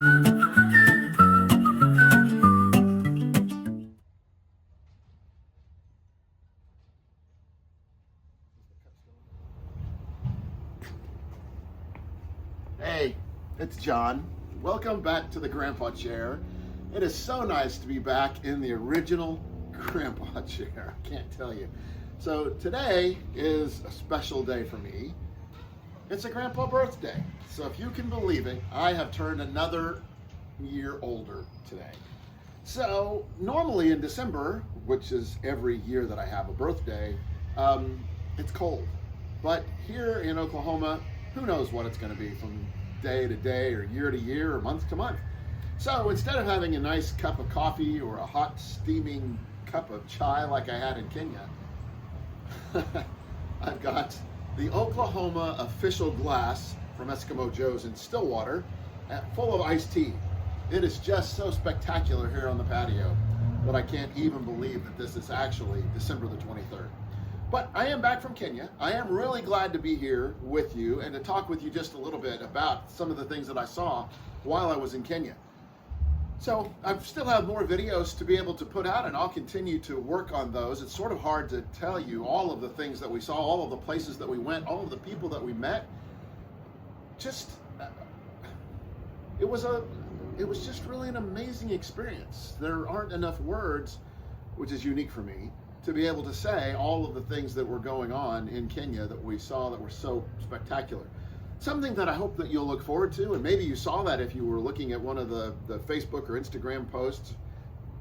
Hey, it's John. Welcome back to the Grandpa Chair. It is so nice to be back in the original Grandpa Chair. I can't tell you. So today is a special day for me. It's a Grandpa birthday. So if you can believe it, I have turned another year older today. So normally in December, which is every year that I have a birthday, it's cold. But here in Oklahoma, who knows what it's going to be from day to day or year to year or month to month. So instead of having a nice cup of coffee or a hot steaming cup of chai like I had in Kenya, I've got the Oklahoma official glass from Eskimo Joe's in Stillwater, full of iced tea. It is just so spectacular here on the patio that I can't even believe that this is actually December the 23rd. But I am back from Kenya. I am really glad to be here with you and to talk with you just a little bit about some of the things that I saw while I was in Kenya. So I still have more videos to be able to put out, and I'll continue to work on those. It's sort of hard to tell you all of the things that we saw, all of the places that we went, all of the people that we met. Just, it was just really an amazing experience. There aren't enough words, which is unique for me, to be able to say all of the things that were going on in Kenya that we saw that were so spectacular. Something that I hope that you'll look forward to, and maybe you saw that if you were looking at one of the Facebook or Instagram posts,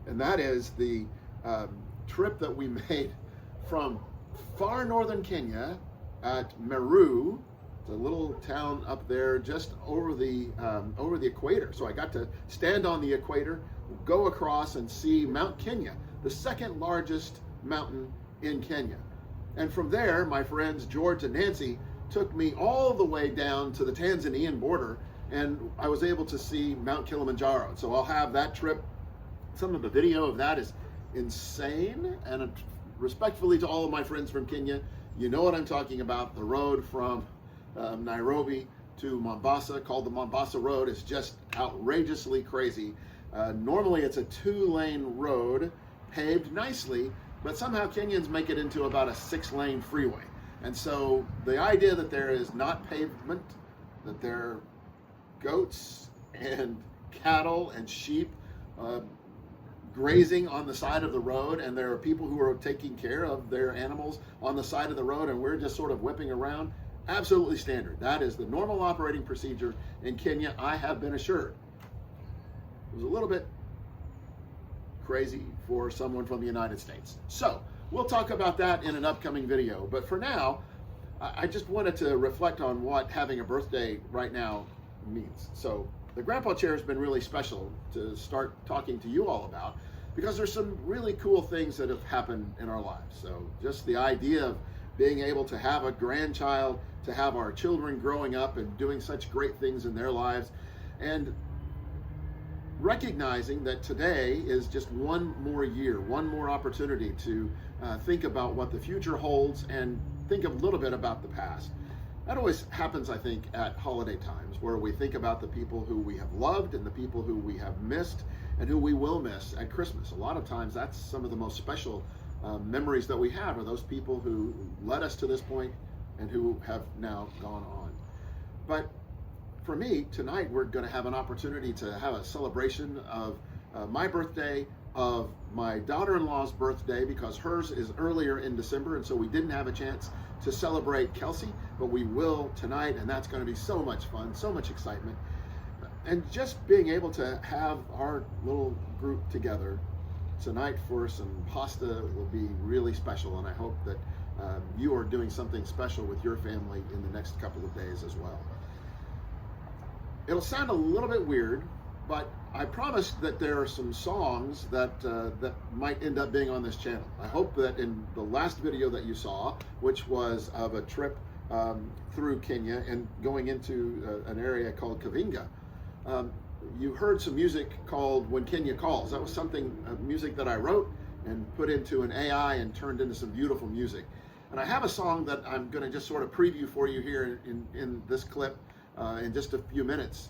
and that is the trip that we made from far northern Kenya at Meru, it's a little town up there just over the equator. So I got to stand on the equator, go across and see Mount Kenya, the second largest mountain in Kenya. And from there, my friends George and Nancy took me all the way down to the Tanzanian border, and I was able to see Mount Kilimanjaro. So I'll have that trip. Some of the video of that is insane, and respectfully to all of my friends from Kenya, you know what I'm talking about. The road from Nairobi to Mombasa, called the Mombasa Road, is just outrageously crazy. Normally it's a 2-lane road, paved nicely, but somehow Kenyans make it into about a 6-lane freeway. And so the idea that there is not pavement, that there are goats and cattle and sheep grazing on the side of the road, and there are people who are taking care of their animals on the side of the road, and we're just sort of whipping around, absolutely standard. That is the normal operating procedure in Kenya, I have been assured. It was a little bit crazy for someone from the United States. So we'll talk about that in an upcoming video. But for now, I just wanted to reflect on what having a birthday right now means. So the Grandpa Chair has been really special to start talking to you all about, because there's some really cool things that have happened in our lives. So just the idea of being able to have a grandchild, to have our children growing up and doing such great things in their lives, and recognizing that today is just one more year, one more opportunity to think about what the future holds and think a little bit about the past. That always happens, I think, at holiday times, where we think about the people who we have loved and the people who we have missed and who we will miss at Christmas. A lot of times that's some of the most special memories that we have, are those people who led us to this point and who have now gone on. But for me, tonight we're going to have an opportunity to have a celebration of my birthday, of my daughter-in-law's birthday, because hers is earlier in December, and so we didn't have a chance to celebrate Kelsey, but we will tonight, and that's going to be so much fun, so much excitement. And just being able to have our little group together tonight for some pasta will be really special, and I hope that you are doing something special with your family in the next couple of days as well. It'll sound a little bit weird, but I promised that there are some songs that that might end up being on this channel. I hope that in the last video that you saw, which was of a trip through Kenya and going into an area called Kavinga, you heard some music called When Kenya Calls. That was something, music that I wrote and put into an AI and turned into some beautiful music. And I have a song that I'm going to just sort of preview for you here in this clip in just a few minutes,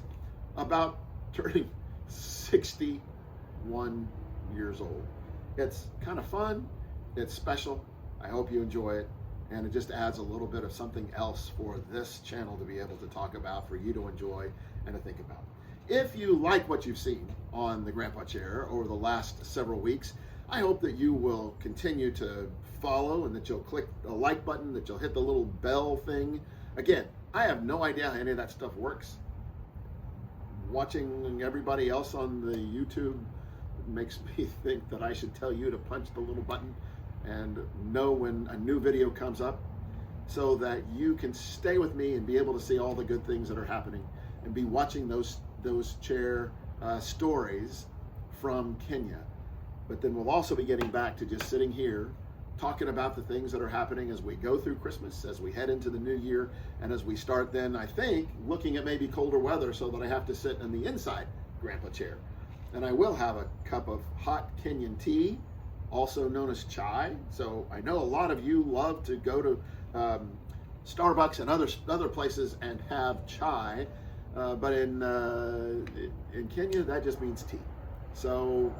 about turning 61 years old. It's kind of fun, it's special. I hope you enjoy it, and it just adds a little bit of something else for this channel to be able to talk about, for you to enjoy and to think about. If you like what you've seen on the Grandpa Chair over the last several weeks, I hope that you will continue to follow, and that you'll click the like button, that you'll hit the little bell thing. Again, I have no idea how any of that stuff works. Watching everybody else on the YouTube makes me think that I should tell you to punch the little button and know when a new video comes up, so that you can stay with me and be able to see all the good things that are happening and be watching those chair stories from Kenya. But then we'll also be getting back to just sitting here talking about the things that are happening as we go through Christmas, as we head into the new year, and as we start then, I think, looking at maybe colder weather, so that I have to sit in the inside Grandpa Chair. And I will have a cup of hot Kenyan tea, also known as chai. So I know a lot of you love to go to Starbucks and other places and have chai, but in Kenya that just means tea. So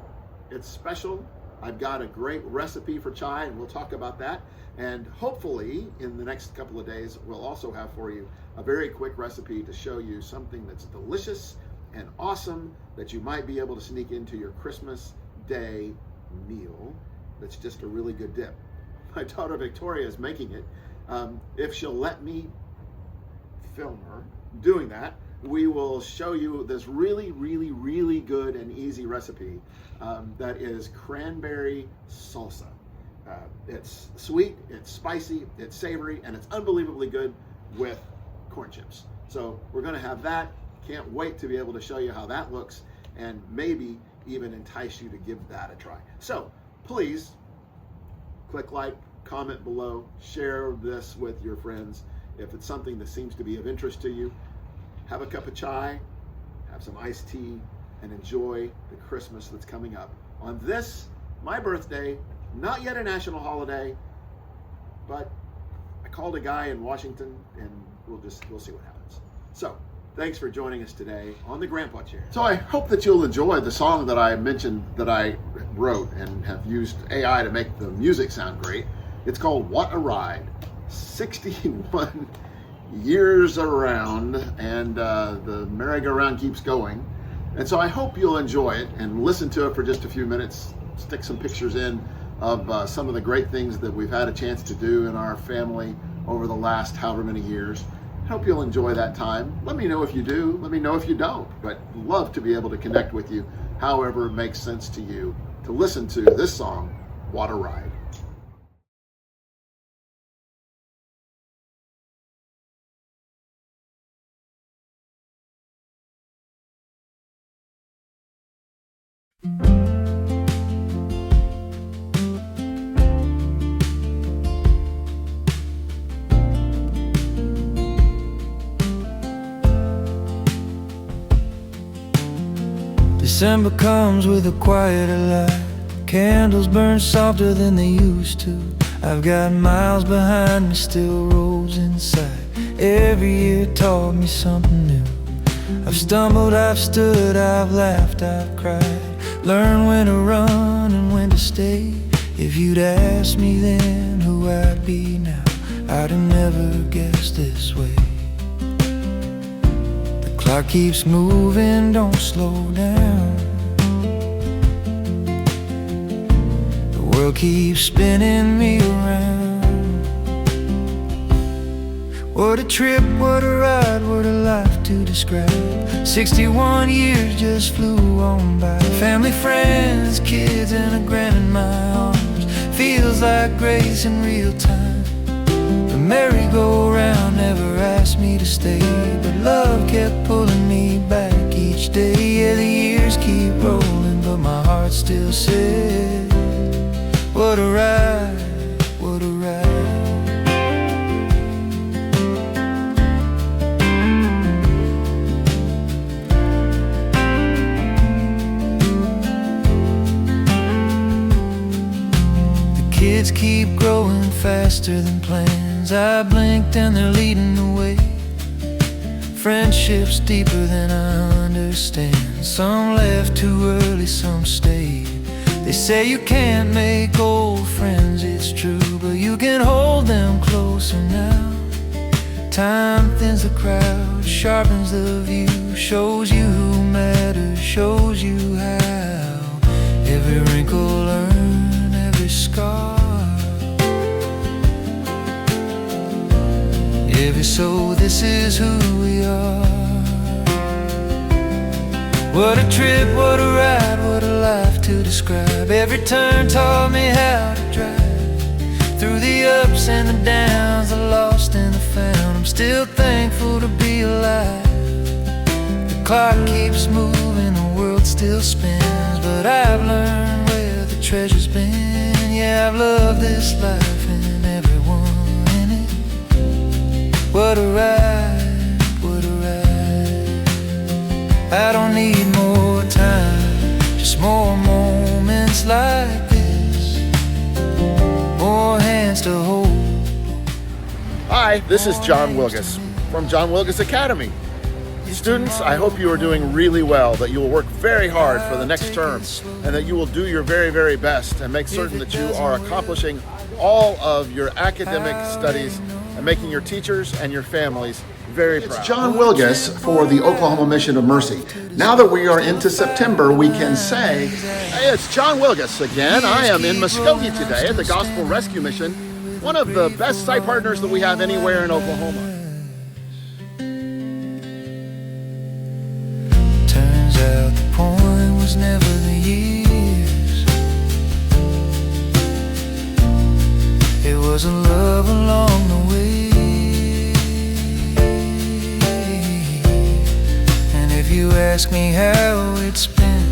it's special. I've got a great recipe for chai, and we'll talk about that. And hopefully in the next couple of days, we'll also have for you a very quick recipe to show you something that's delicious and awesome that you might be able to sneak into your Christmas Day meal. That's just a really good dip. My daughter Victoria is making it. If she'll let me film her doing that, we will show you this really, really, really good and easy recipe that is cranberry salsa. It's sweet, it's spicy, it's savory, and it's unbelievably good with corn chips. So we're going to have that. Can't wait to be able to show you how that looks, and maybe even entice you to give that a try. So please click like, comment below, share this with your friends if it's something that seems to be of interest to you. Have a cup of chai, have some iced tea, and enjoy the Christmas that's coming up on this, my birthday. Not yet a national holiday, but I called a guy in Washington, and we'll see what happens. So thanks for joining us today on the Grandpa Chair. So I hope that you'll enjoy the song that I mentioned that I wrote and have used AI to make the music sound great. It's called What a Ride. 61 years around, and the merry-go-round keeps going. And so I hope you'll enjoy it and listen to it for just a few minutes, stick some pictures in of some of the great things that we've had a chance to do in our family over the last however many years. Hope you'll enjoy that time. Let me know if you do, let me know if you don't, but love to be able to connect with you however it makes sense to you to listen to this song, What a Ride. December comes with a quieter light. Candles burn softer than they used to. I've got miles behind me, still roads inside. Every year taught me something new. I've stumbled, I've stood, I've laughed, I've cried. Learned when to run and when to stay. If you'd asked me then who I'd be now, I'd have never guessed this way. Clock keeps moving, don't slow down. The world keeps spinning me around. What a trip, what a ride, what a life to describe. 61 years just flew on by. Family, friends, kids, and a grand in my arms. Feels like grace in real time. The merry-go-round never asked me to stay, but love kept pulling me back each day. Yeah, the years keep rolling, but my heart still says, what a ride, what a ride. The kids keep growing faster than planned. I blinked and they're leading the way. friendships deeper than I understand. Some left too early, some stayed. They say you can't make old friends, it's true, but you can hold them closer now. Time thins the crowd, sharpens the view, shows you who matters, shows you how. Every wrinkle earned, every scar, so this is who we are. What a trip, what a ride, what a life to describe. Every turn taught me how to drive. Through the ups and the downs, the lost and the found, I'm still thankful to be alive. The clock keeps moving, the world still spins, but I've learned where the treasure's been. Yeah, I've loved this life and everyone in it. What a ride, what a ride. I don't need more time, just more moments like this, more hands to hold. Hi, this is John Wilgus from John Wilgus Academy. Students, I hope you are doing really well, that you will work very hard for the next term, and that you will do your very, very best and make certain that you are accomplishing all of your academic studies and making your teachers and your families very proud. It's John Wilgus for the Oklahoma Mission of Mercy. Now that we are into September, we can say, hey, it's John Wilgus again. I am in Muskogee today at the Gospel Rescue Mission, one of the best site partners that we have anywhere in Oklahoma. Turns out the point was never the years, it was a love along the way. And if you ask me how it's been,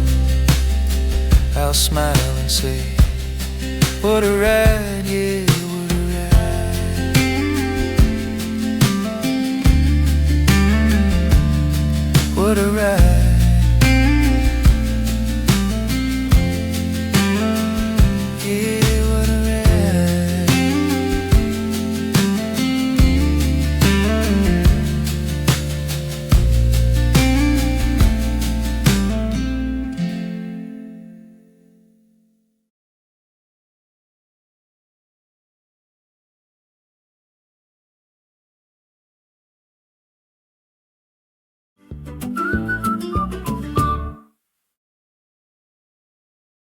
I'll smile and say, what a ride, yeah, what a ride. What a ride.